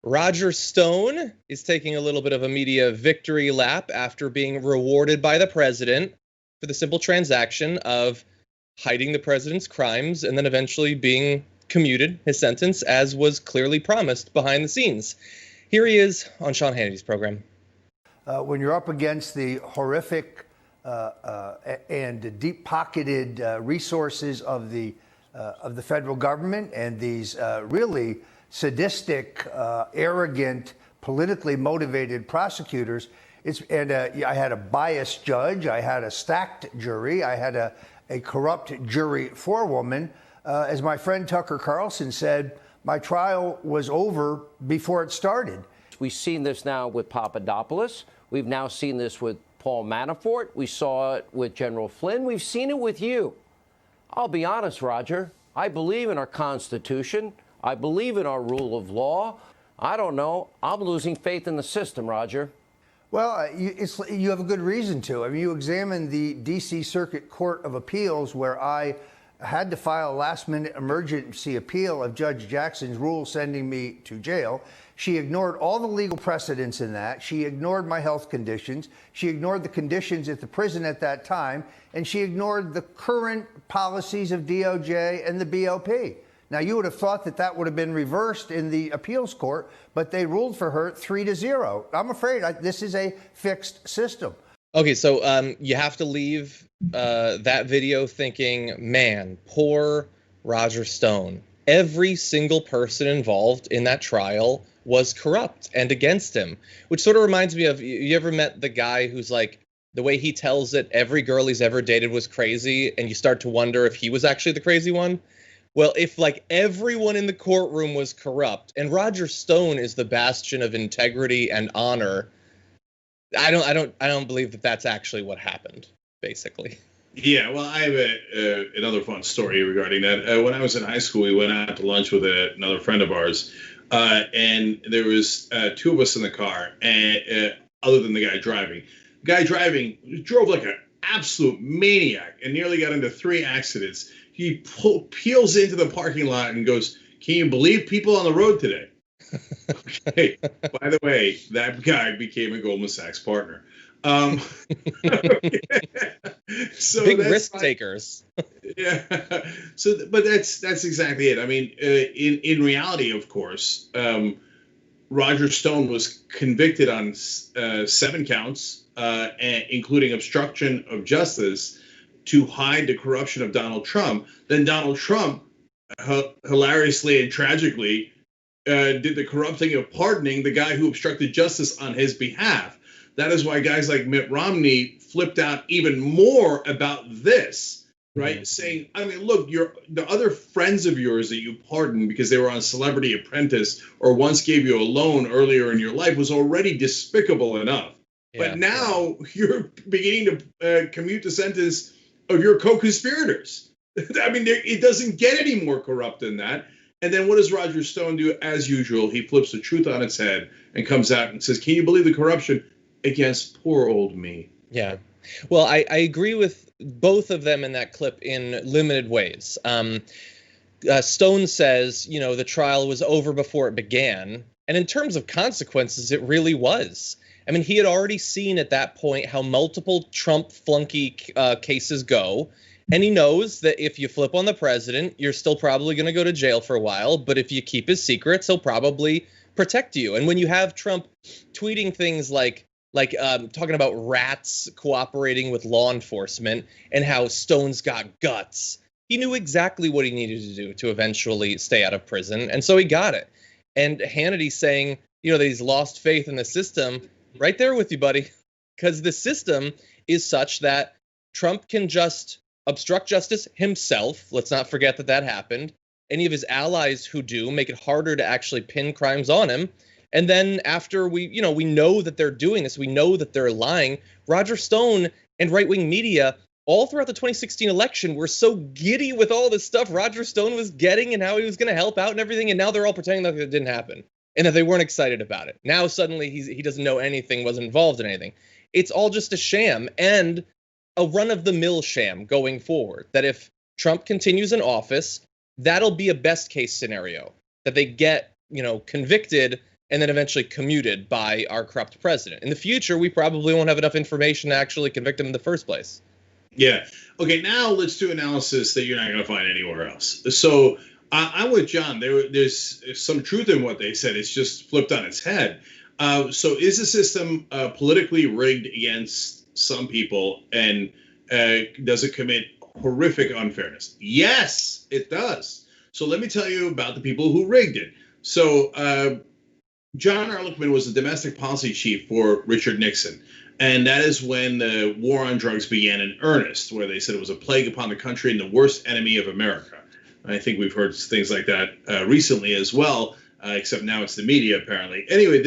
Roger Stone is taking a little bit of a media victory lap after being rewarded by the president for the simple transaction of hiding the president's crimes and then eventually being commuted, his sentence, as was clearly promised behind the scenes. Here he is on Sean Hannity's program. When you're up against the horrific and deep-pocketed resources of the federal government and these really sadistic, arrogant, politically motivated prosecutors, I had a biased judge, I had a stacked jury, I had a corrupt jury forewoman. As my friend Tucker Carlson said, my trial was over before it started. We've seen this now with Papadopoulos. We've now seen this with Paul Manafort. We saw it with General Flynn. We've seen it with you. I'll be honest, Roger. I believe in our Constitution. I believe in our rule of law. I don't know. I'm losing faith in the system, Roger. Well, you have a good reason to. I mean, you examine the D.C. Circuit Court of Appeals, where I had to file a last-minute emergency appeal of Judge Jackson's rule sending me to jail. She ignored all the legal precedents in that. She ignored my health conditions. She ignored the conditions at the prison at that time. And she ignored the current policies of DOJ and the BOP. Now, you would have thought that would have been reversed in the appeals court, but they ruled for her 3-0. I'm afraid this is a fixed system. Okay, so you have to leave that video thinking, man, poor Roger Stone. Every single person involved in that trial was corrupt and against him, which sort of reminds me of, you ever met the guy who's like, the way he tells it, every girl he's ever dated was crazy, and you start to wonder if he was actually the crazy one? Well, if like everyone in the courtroom was corrupt and Roger Stone is the bastion of integrity and honor, I don't believe that that's actually what happened, basically. Yeah, well, I have another fun story regarding that. When I was in high school, we went out to lunch with another friend of ours, and there was two of us in the car, and other than the guy driving. The guy driving drove like an absolute maniac and nearly got into 3 accidents. He peels into the parking lot and goes, "Can you believe people on the road today?" Okay. By the way, that guy became a Goldman Sachs partner. So big risk takers. Yeah. So, but that's exactly it. I mean, in reality, of course, Roger Stone was convicted on 7 counts, including obstruction of justice, to hide the corruption of Donald Trump. Then Donald Trump, hilariously and tragically, did the corrupt thing of pardoning the guy who obstructed justice on his behalf. That is why guys like Mitt Romney flipped out even more about this, right? Mm-hmm. Saying, I mean, look, the other friends of yours that you pardoned because they were on Celebrity Apprentice or once gave you a loan earlier in your life was already despicable enough. Yeah. But now you're beginning to commute the sentence of your co-conspirators. I mean, it doesn't get any more corrupt than that. And then what does Roger Stone do? As usual, he flips the truth on its head and comes out and says, "Can you believe the corruption against poor old me?" Yeah. Well, I agree with both of them in that clip in limited ways. Stone says, the trial was over before it began. And in terms of consequences, it really was. I mean, he had already seen at that point how multiple Trump flunky cases go. And he knows that if you flip on the president, you're still probably going to go to jail for a while. But if you keep his secrets, he'll probably protect you. And when you have Trump tweeting things like talking about rats cooperating with law enforcement and how Stone's got guts, he knew exactly what he needed to do to eventually stay out of prison. And so he got it. And Hannity saying, that he's lost faith in the system, right there with you, buddy, because the system is such that Trump can just obstruct justice himself. Let's not forget that happened. Any of his allies who do make it harder to actually pin crimes on him. And then after we know that they're doing this, we know that they're lying. Roger Stone and right-wing media all throughout the 2016 election were so giddy with all this stuff Roger Stone was getting and how he was going to help out and everything. And now they're all pretending that it didn't happen and that they weren't excited about it. Now suddenly he doesn't know anything, wasn't involved in anything. It's all just a sham and a run-of-the-mill sham going forward, that if Trump continues in office, that'll be a best-case scenario, that they get, convicted and then eventually commuted by our corrupt president. In the future, we probably won't have enough information to actually convict him in the first place. Yeah. Okay, now let's do analysis that you're not going to find anywhere else. So I'm with John. There's some truth in what they said. It's just flipped on its head. So is the system politically rigged against some people, and does it commit horrific unfairness? Yes, it does. So let me tell you about the people who rigged it. So John Ehrlichman was the domestic policy chief for Richard Nixon. And that is when the war on drugs began in earnest, where they said it was a plague upon the country and the worst enemy of America. I think we've heard things like that recently as well, except now it's the media, apparently. Anyway,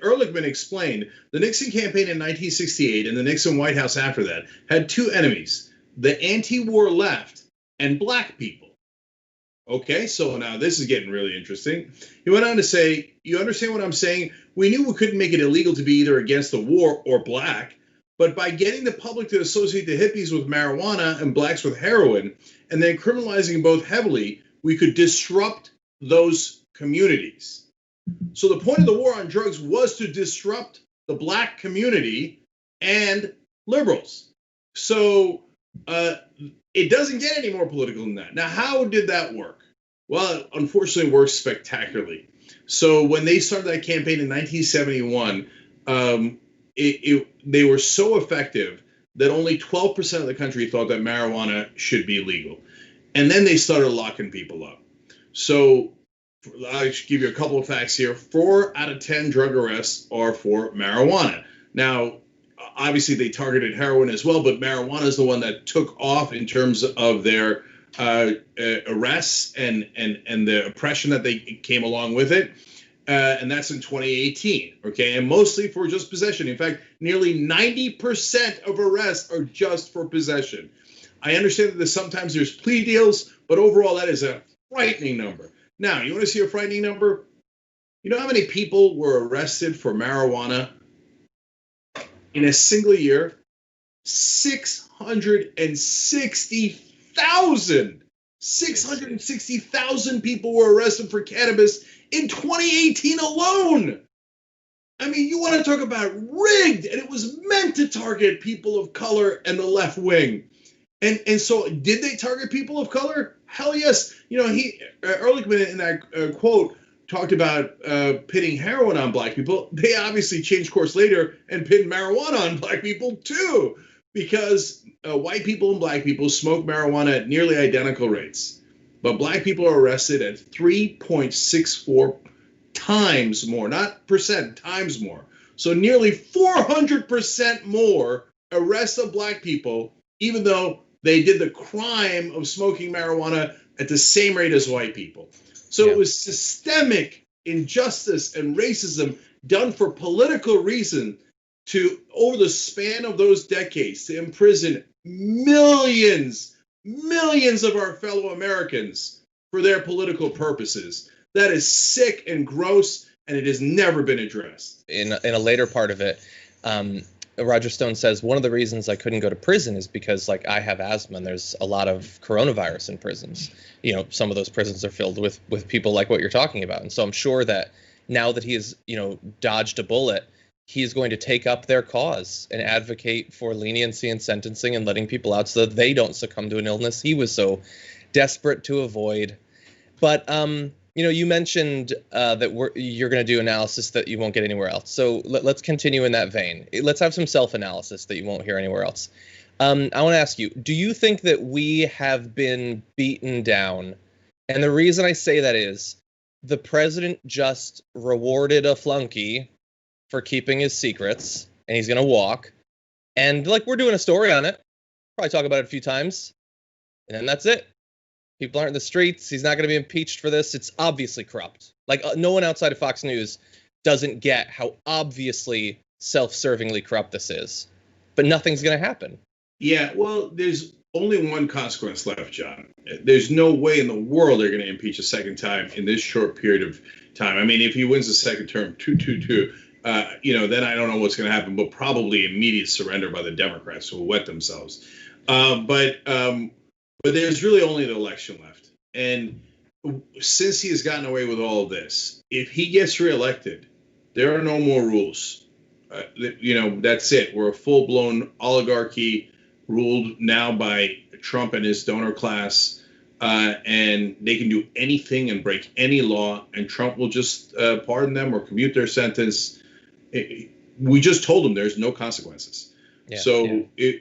Ehrlichman explained the Nixon campaign in 1968 and the Nixon White House after that had two enemies, the anti-war left and black people. Okay, so now this is getting really interesting. He went on to say, you understand what I'm saying? We knew we couldn't make it illegal to be either against the war or black, but by getting the public to associate the hippies with marijuana and blacks with heroin, and then criminalizing both heavily, we could disrupt those communities. So the point of the war on drugs was to disrupt the black community and liberals. So it doesn't get any more political than that. Now, how did that work? Well, it unfortunately worked spectacularly. So when they started that campaign in 1971, they were so effective that only 12% of the country thought that marijuana should be legal. And then they started locking people up. So I'll give you a couple of facts here. 4 out of 10 drug arrests are for marijuana. Now, obviously, they targeted heroin as well, but marijuana is the one that took off in terms of their arrests and the oppression that they came along with it. And that's in 2018, okay? And mostly for just possession. In fact, nearly 90% of arrests are just for possession. I understand that sometimes there's plea deals, but overall that is a frightening number. Now, you want to see a frightening number? You know how many people were arrested for marijuana in a single year? 660,000. 660,000 people were arrested for cannabis in 2018 alone. I mean, you want to talk about rigged, and it was meant to target people of color and the left wing. And so did they target people of color? Hell yes. You know, Ehrlichman in that quote talked about pitting heroin on black people. They obviously changed course later and pinned marijuana on black people too, because white people and black people smoke marijuana at nearly identical rates. But black people are arrested at 3.64 times more, not percent, times more. So nearly 400% more arrests of black people, even though they did the crime of smoking marijuana at the same rate as white people. So It was systemic injustice and racism done for political reason to, over the span of those decades, to imprison millions of our fellow Americans for their political purposes. That is sick and gross, and it has never been addressed. In a later part of it, Roger Stone says one of the reasons I couldn't go to prison is because, like, I have asthma and there's a lot of coronavirus in prisons. You know, some of those prisons are filled with people like what you're talking about. And so I'm sure that now that he has, dodged a bullet, he's going to take up their cause and advocate for leniency in sentencing and letting people out so that they don't succumb to an illness he was so desperate to avoid. But, you mentioned that you're going to do analysis that you won't get anywhere else. So let's continue in that vein. Let's have some self-analysis that you won't hear anywhere else. I want to ask you, do you think that we have been beaten down? And the reason I say that is the president just rewarded a flunky for keeping his secrets, and he's going to walk. And, we're doing a story on it. Probably talk about it a few times. And then that's it. People aren't in the streets. He's not going to be impeached for this. It's obviously corrupt. No one outside of Fox News doesn't get how obviously self-servingly corrupt this is. But nothing's going to happen. Yeah, well, there's only one consequence left, John. There's no way in the world they're going to impeach a second time in this short period of time. I mean, if he wins the second term, 2-2-2, then I don't know what's going to happen, but probably immediate surrender by the Democrats who will wet themselves. But there's really only the election left. And since he has gotten away with all of this, if he gets reelected, There are no more rules. That's it. We're a full-blown oligarchy ruled now by Trump and his donor class, and they can do anything and break any law, and Trump will just pardon them or commute their sentence. We just told them there's no consequences. Yeah, so yeah.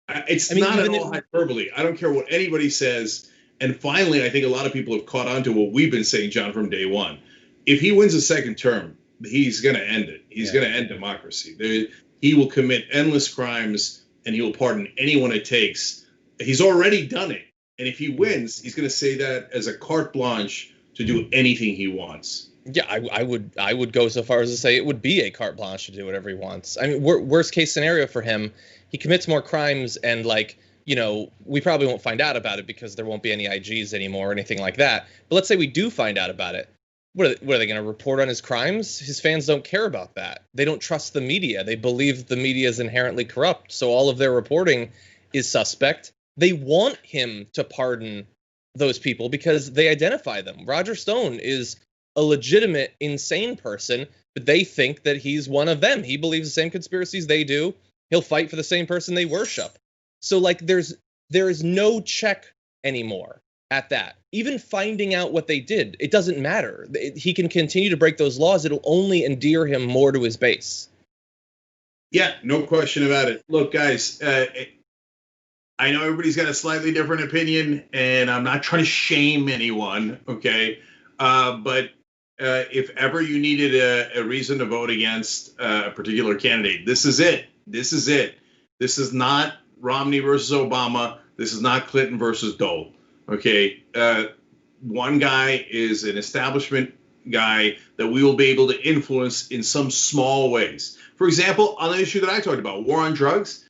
It's not at all hyperbole. I don't care what anybody says. And finally, I think a lot of people have caught on to what we've been saying, John, from day one. If he wins a second term, he's going to end it. He's going to end democracy. He will commit endless crimes, and he will pardon anyone it takes. He's already done it. And if he wins, he's going to say that as a carte blanche to do anything he wants. Yeah, I would go so far as to say it would be a carte blanche to do whatever he wants. I mean, worst case scenario for him, he commits more crimes and we probably won't find out about it because there won't be any IGs anymore or anything like that. But let's say we do find out about it. What are they going to report on his crimes? His fans don't care about that. They don't trust the media. They believe the media is inherently corrupt. So all of their reporting is suspect. They want him to pardon those people because they identify them. Roger Stone is a legitimate, insane person, but they think that he's one of them. He believes the same conspiracies they do. He'll fight for the same person they worship. So there is no check anymore at that. Even finding out what they did, it doesn't matter. He can continue to break those laws. It'll only endear him more to his base. Yeah, no question about it. Look, guys, I know everybody's got a slightly different opinion, and I'm not trying to shame anyone, okay? But if ever you needed a reason to vote against a particular candidate, this is it. This is it. This is not Romney versus Obama. This is not Clinton versus Dole. Okay, one guy is an establishment guy that we will be able to influence in some small ways. For example, on the issue that I talked about, war on drugs,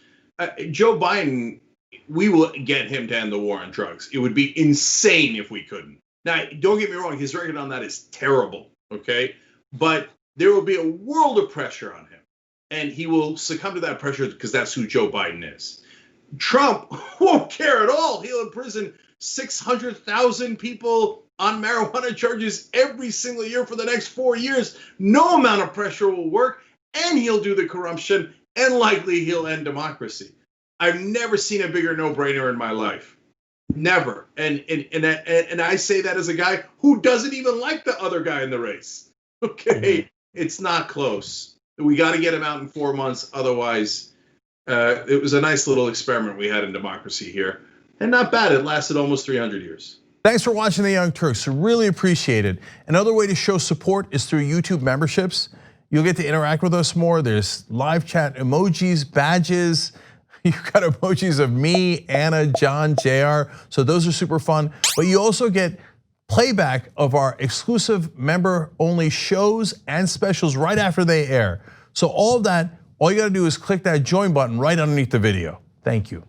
Joe Biden, we will get him to end the war on drugs. It would be insane if we couldn't. Now, don't get me wrong, his record on that is terrible, okay? But there will be a world of pressure on him, and he will succumb to that pressure because that's who Joe Biden is. Trump won't care at all. He'll imprison 600,000 people on marijuana charges every single year for the next 4 years. No amount of pressure will work, and he'll do the corruption, and likely he'll end democracy. I've never seen a bigger no-brainer in my life. Never. And I say that as a guy who doesn't even like the other guy in the race. Okay? It's not close. We got to get him out in 4 months. Otherwise, it was a nice little experiment we had in democracy here. And not bad. It lasted almost 300 years. Thanks for watching The Young Turks. Really appreciate it. Another way to show support is through YouTube memberships. You'll get to interact with us more. There's live chat emojis, badges. You've got emojis of me, Anna, John, JR. So those are super fun. But you also get playback of our exclusive member-only shows and specials right after they air. So all of that, all you gotta do is click that join button right underneath the video. Thank you.